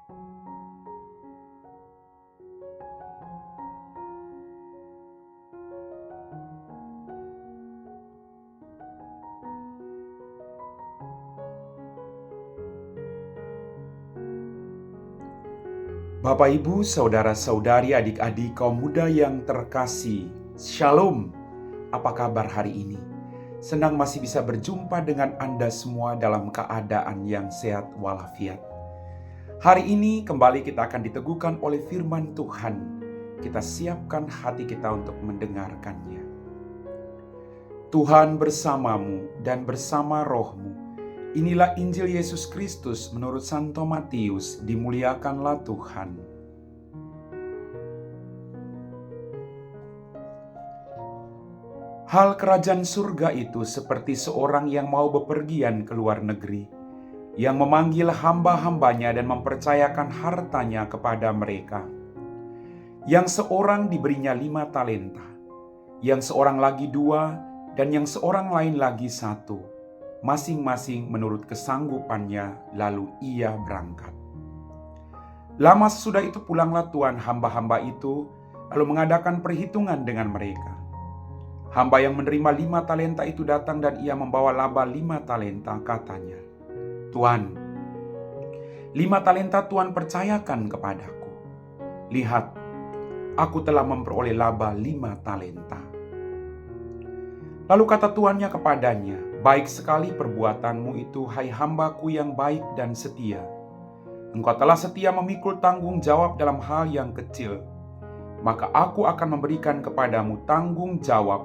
Bapak, Ibu, saudara-saudari, adik-adik, kaum muda yang terkasih, Shalom. Apa kabar hari ini? Senang masih bisa berjumpa dengan Anda semua dalam keadaan yang sehat walafiat. Hari ini kembali kita akan diteguhkan oleh firman Tuhan. Kita siapkan hati kita untuk mendengarkannya. Tuhan bersamamu dan bersama rohmu. Inilah Injil Yesus Kristus menurut Santo Matius, dimuliakanlah Tuhan. Hal kerajaan surga itu seperti seorang yang mau bepergian ke luar negeri, yang memanggil hamba-hambanya dan mempercayakan hartanya kepada mereka. Yang seorang diberinya 5 talenta, yang seorang lagi 2, dan yang seorang lain lagi 1. Masing-masing menurut kesanggupannya, lalu ia berangkat. Lama sesudah itu pulanglah tuan hamba-hamba itu, lalu mengadakan perhitungan dengan mereka. Hamba yang menerima 5 talenta itu datang dan ia membawa laba 5 talenta, katanya, "Tuan, 5 talenta Tuan percayakan kepadaku. Lihat, aku telah memperoleh laba 5 talenta." Lalu kata tuannya kepadanya, "Baik sekali perbuatanmu itu, hai hambaku yang baik dan setia. Engkau telah setia memikul tanggung jawab dalam hal yang kecil. Maka aku akan memberikan kepadamu tanggung jawab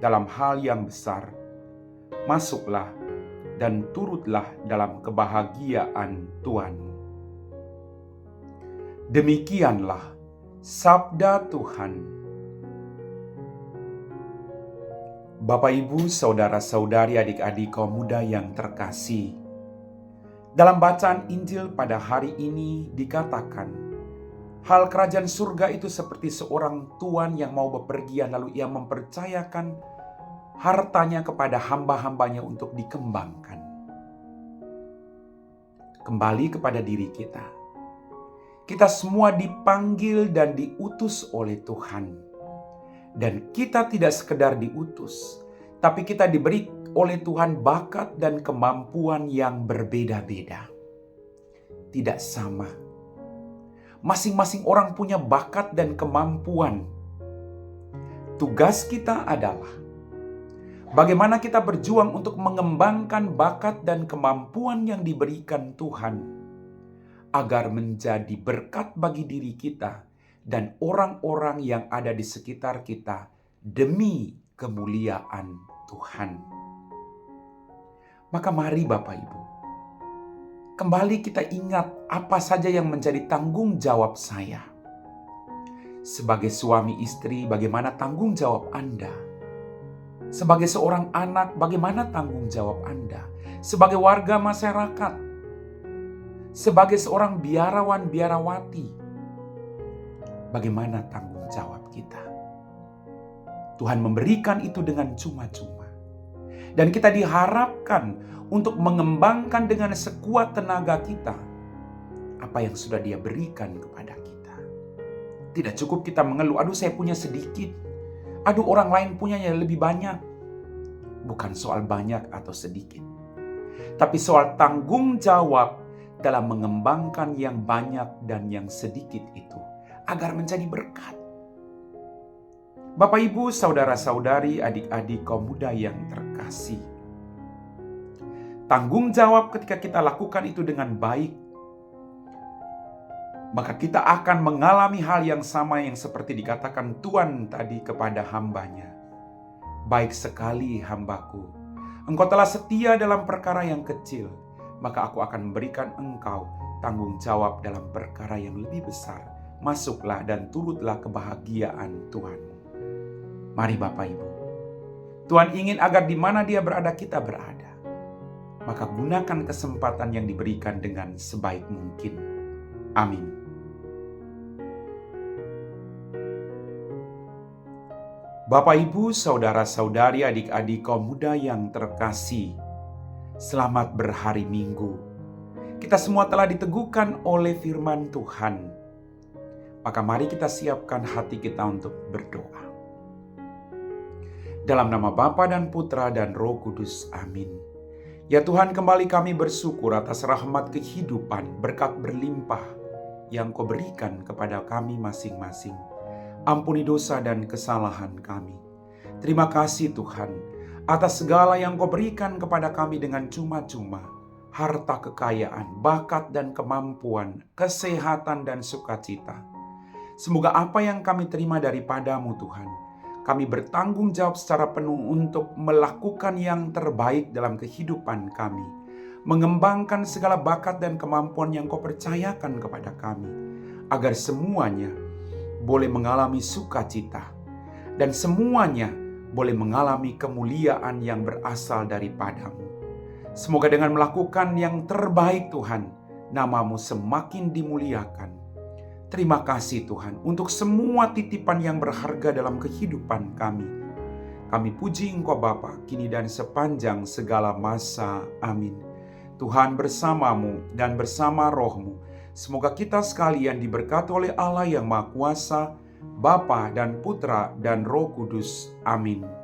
dalam hal yang besar. Masuklah dan turutlah dalam kebahagiaan Tuanmu." Demikianlah sabda Tuhan. Bapak, Ibu, saudara-saudari, adik-adik, kaum muda yang terkasih. Dalam bacaan Injil pada hari ini dikatakan, hal kerajaan surga itu seperti seorang tuan yang mau bepergian lalu ia mempercayakan hartanya kepada hamba-hambanya untuk dikembangkan. Kembali kepada diri kita. Kita semua dipanggil dan diutus oleh Tuhan. Dan kita tidak sekedar diutus, tapi kita diberi oleh Tuhan bakat dan kemampuan yang berbeda-beda. Tidak sama. Masing-masing orang punya bakat dan kemampuan. Tugas kita adalah bagaimana kita berjuang untuk mengembangkan bakat dan kemampuan yang diberikan Tuhan, agar menjadi berkat bagi diri kita dan orang-orang yang ada di sekitar kita demi kemuliaan Tuhan. Maka mari Bapak Ibu, kembali kita ingat apa saja yang menjadi tanggung jawab saya. Sebagai suami istri, bagaimana tanggung jawab Anda? Sebagai seorang anak, bagaimana tanggung jawab Anda? Sebagai warga masyarakat, sebagai seorang biarawan, biarawati, bagaimana tanggung jawab kita? Tuhan memberikan itu dengan cuma-cuma. Dan kita diharapkan untuk mengembangkan dengan sekuat tenaga kita apa yang sudah Dia berikan kepada kita. Tidak cukup kita mengeluh, "Aduh, saya punya sedikit. Aduh, orang lain punyanya lebih banyak." Bukan soal banyak atau sedikit, tapi soal tanggung jawab dalam mengembangkan yang banyak dan yang sedikit itu agar menjadi berkat. Bapak, Ibu, saudara-saudari, adik-adik, kaum muda yang terkasih. Tanggung jawab ketika kita lakukan itu dengan baik, maka kita akan mengalami hal yang sama yang seperti dikatakan Tuhan tadi kepada hambanya. "Baik sekali hambaku, engkau telah setia dalam perkara yang kecil, maka aku akan memberikan engkau tanggung jawab dalam perkara yang lebih besar. Masuklah dan turutlah kebahagiaan Tuhanmu." Mari Bapak Ibu, Tuhan ingin agar di mana Dia berada, kita berada. Maka gunakan kesempatan yang diberikan dengan sebaik mungkin. Amin. Bapak, Ibu, saudara-saudari, adik-adik, kaum muda yang terkasih, selamat berhari Minggu. Kita semua telah diteguhkan oleh firman Tuhan. Maka mari kita siapkan hati kita untuk berdoa. Dalam nama Bapa dan Putra dan Roh Kudus. Amin. Ya Tuhan, kembali kami bersyukur atas rahmat kehidupan, berkat berlimpah yang Kau berikan kepada kami masing-masing. Ampuni dosa dan kesalahan kami. Terima kasih Tuhan, atas segala yang Kau berikan kepada kami dengan cuma-cuma. Harta kekayaan, bakat dan kemampuan, kesehatan dan sukacita. Semoga apa yang kami terima daripada-Mu Tuhan, kami bertanggung jawab secara penuh untuk melakukan yang terbaik dalam kehidupan kami. Mengembangkan segala bakat dan kemampuan yang Kau percayakan kepada kami. Agar semuanya boleh mengalami sukacita. Dan semuanya boleh mengalami kemuliaan yang berasal daripada-Mu. Semoga dengan melakukan yang terbaik Tuhan, nama-Mu semakin dimuliakan. Terima kasih Tuhan untuk semua titipan yang berharga dalam kehidupan kami. Kami puji Engkau Bapa, kini dan sepanjang segala masa. Amin. Tuhan bersama-Mu dan bersama Roh-Mu. Semoga kita sekalian diberkati oleh Allah yang Maha Kuasa, Bapa dan Putra dan Roh Kudus. Amin.